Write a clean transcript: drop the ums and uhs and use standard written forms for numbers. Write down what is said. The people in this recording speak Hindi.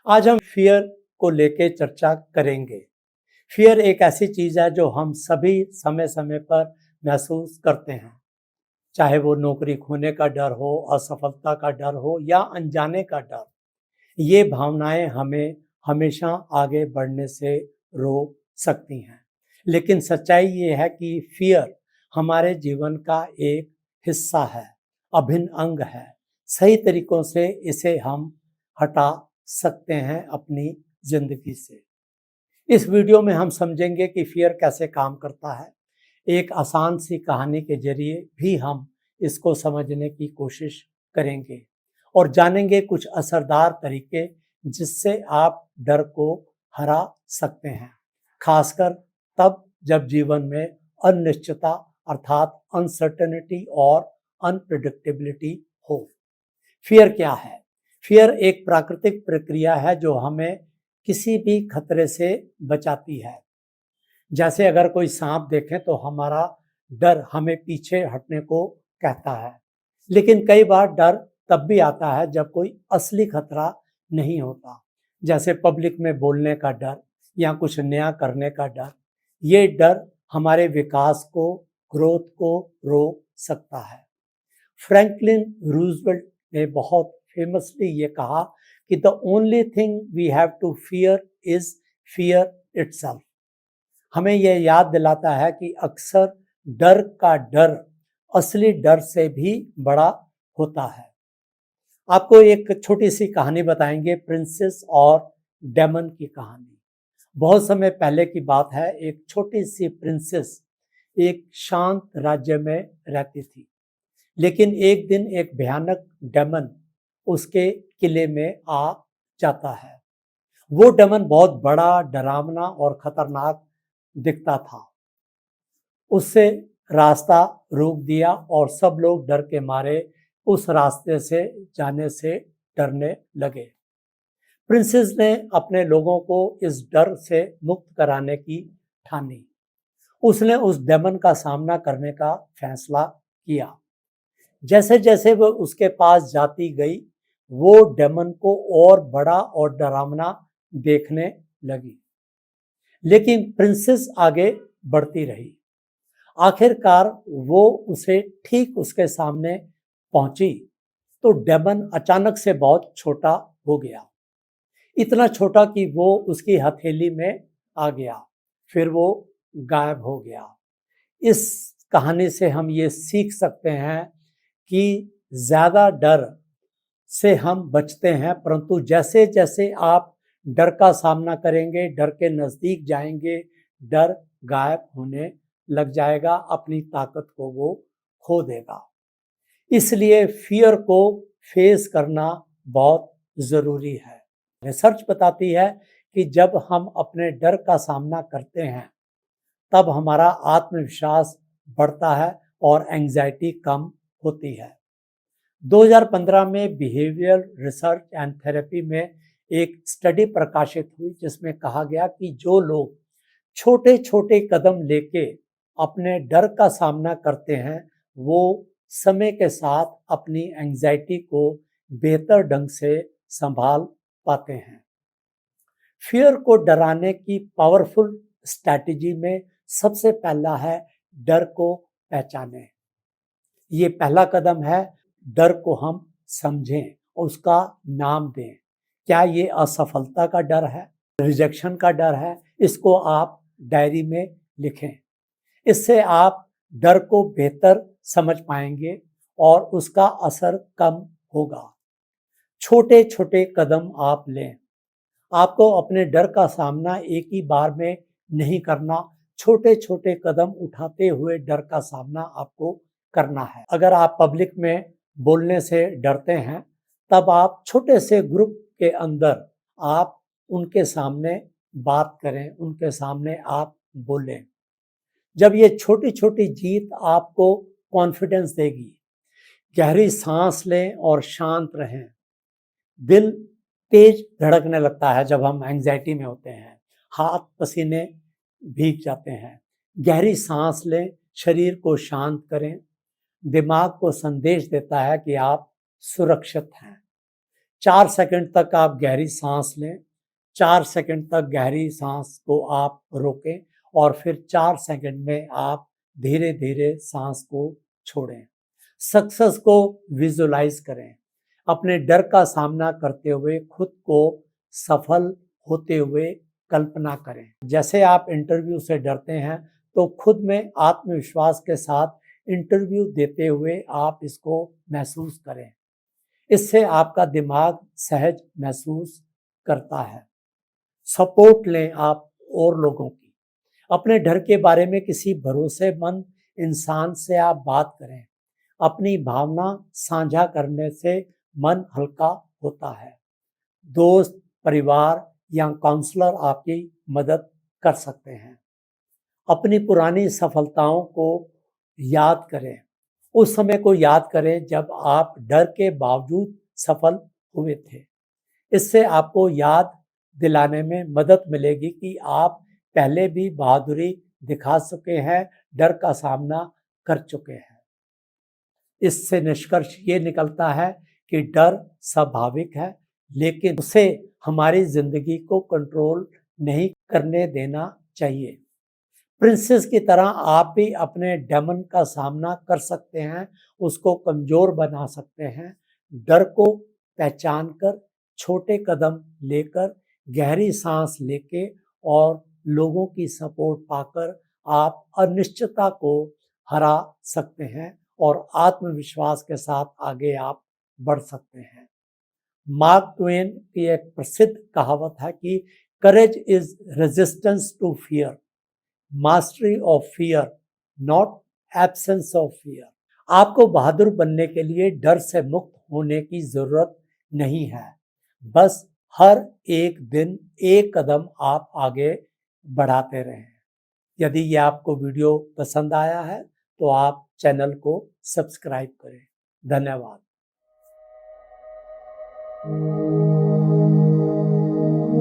आज हम फियर को लेके चर्चा करेंगे। फियर एक ऐसी चीज है जो हम सभी समय समय पर महसूस करते हैं, चाहे वो नौकरी खोने का डर हो, असफलता का डर हो या अनजाने का डर। ये भावनाएं हमें हमेशा आगे बढ़ने से रोक सकती हैं। लेकिन सच्चाई ये है कि फियर हमारे जीवन का एक हिस्सा है, अभिन्न अंग है। सही तरीकों से इसे हम हटा सकते हैं अपनी जिंदगी से। इस वीडियो में हम समझेंगे कि फियर कैसे काम करता है। एक आसान सी कहानी के जरिए भी हम इसको समझने की कोशिश करेंगे और जानेंगे कुछ असरदार तरीके जिससे आप डर को हरा सकते हैं, खासकर तब जब जीवन में अनिश्चितता अर्थात अनसर्टेनिटी और अनप्रिडिक्टेबिलिटी हो। फियर क्या है? फियर एक प्राकृतिक प्रक्रिया है जो हमें किसी भी खतरे से बचाती है। जैसे अगर कोई सांप देखें तो हमारा डर हमें पीछे हटने को कहता है, लेकिन कई बार डर तब भी आता है जब कोई असली खतरा नहीं होता, जैसे पब्लिक में बोलने का डर या कुछ नया करने का डर। ये डर हमारे विकास को, ग्रोथ को रोक सकता है। फ्रैंकलिन रूजवेल्ट ने बहुत फेमसली ये कहा कि the only thing we have to fear is fear itself. हमें यह याद दिलाता है कि अक्सर डर का डर असली डर से भी बड़ा होता है। आपको एक छोटी सी कहानी बताएंगे, प्रिंसेस और डेमन की कहानी। बहुत समय पहले की बात है। एक छोटी सी प्रिंसेस एक शांत राज्य में रहती थी, लेकिन एक दिन एक भयानक डेमन उसके किले में आ जाता है। वो डेमन बहुत बड़ा, डरावना और खतरनाक दिखता था। उससे रास्ता रोक दिया और सब लोग डर के मारे उस रास्ते से जाने से डरने लगे। प्रिंसेस ने अपने लोगों को इस डर से मुक्त कराने की ठानी। उसने उस डेमन का सामना करने का फैसला किया। जैसे जैसे वो उसके पास जाती गई, वो डेमन को और बड़ा और डरावना देखने लगी, लेकिन प्रिंसेस आगे बढ़ती रही। आखिरकार वो उसे ठीक उसके सामने पहुंची तो डेमन अचानक से बहुत छोटा हो गया, इतना छोटा कि वो उसकी हथेली में आ गया, फिर वो गायब हो गया। इस कहानी से हम ये सीख सकते हैं कि ज्यादा डर से हम बचते हैं, परंतु जैसे जैसे आप डर का सामना करेंगे, डर के नजदीक जाएंगे, डर गायब होने लग जाएगा, अपनी ताकत को वो खो देगा। इसलिए फियर को फेस करना बहुत जरूरी है। रिसर्च बताती है कि जब हम अपने डर का सामना करते हैं तब हमारा आत्मविश्वास बढ़ता है और एंजाइटी कम होती है। 2015 में बिहेवियर रिसर्च एंड थेरेपी में एक स्टडी प्रकाशित हुई जिसमें कहा गया कि जो लोग छोटे छोटे कदम लेके अपने डर का सामना करते हैं वो समय के साथ अपनी एंजाइटी को बेहतर ढंग से संभाल पाते हैं। फियर को डराने की पावरफुल स्ट्रैटेजी में सबसे पहला है डर को पहचानें। ये पहला कदम है, डर को हम समझें और उसका नाम दें। क्या ये असफलता का डर है, रिजेक्शन का डर है? इसको आप डायरी में लिखें। इससे आप डर को बेहतर समझ पाएंगे और उसका असर कम होगा। छोटे छोटे कदम आप लें। आपको अपने डर का सामना एक ही बार में नहीं करना, छोटे छोटे कदम उठाते हुए डर का सामना आपको करना है। अगर आप पब्लिक में बोलने से डरते हैं तब आप छोटे से ग्रुप के अंदर आप उनके सामने बात करें, उनके सामने आप बोलें। जब ये छोटी छोटी जीत आपको कॉन्फिडेंस देगी। गहरी सांस लें और शांत रहें। दिल तेज धड़कने लगता है जब हम एंजाइटी में होते हैं, हाथ पसीने भीग जाते हैं। गहरी सांस लें, शरीर को शांत करें। दिमाग को संदेश देता है कि आप सुरक्षित हैं। 4 सेकंड तक आप गहरी सांस लें, 4 सेकंड तक गहरी सांस को आप रोकें और फिर 4 सेकंड में आप धीरे-धीरे सांस को छोड़ें। सक्सेस को विजुलाइज करें। अपने डर का सामना करते हुए खुद को सफल होते हुए कल्पना करें। जैसे आप इंटरव्यू से डरते हैं तो खुद में आत्मविश्वास के साथ इंटरव्यू देते हुए आप इसको महसूस करें। इससे आपका दिमाग सहज महसूस करता है। सपोर्ट लें आप और लोगों की। अपने डर के बारे में किसी भरोसेमंद इंसान से आप बात करें। अपनी भावना साझा करने से मन हल्का होता है। दोस्त, परिवार या काउंसलर आपकी मदद कर सकते हैं। अपनी पुरानी सफलताओं को याद करें। उस समय को याद करें जब आप डर के बावजूद सफल हुए थे। इससे आपको याद दिलाने में मदद मिलेगी कि आप पहले भी बहादुरी दिखा चुके हैं, डर का सामना कर चुके हैं। इससे निष्कर्ष ये निकलता है कि डर स्वाभाविक है, लेकिन उसे हमारी जिंदगी को कंट्रोल नहीं करने देना चाहिए। प्रिंसेस की तरह आप भी अपने डेमन का सामना कर सकते हैं, उसको कमजोर बना सकते हैं। डर को पहचान कर, छोटे कदम लेकर, गहरी सांस लेके और लोगों की सपोर्ट पाकर आप अनिश्चितता को हरा सकते हैं और आत्मविश्वास के साथ आगे आप बढ़ सकते हैं। मार्क ट्वेन की एक प्रसिद्ध कहावत है कि courage is resistance to fear, mastery of fear, not absence of fear. आपको बहादुर बनने के लिए डर से मुक्त होने की जरूरत नहीं है, बस हर एक दिन एक कदम आप आगे बढ़ाते रहें। यदि ये आपको वीडियो पसंद आया है तो आप चैनल को सब्सक्राइब करें। धन्यवाद।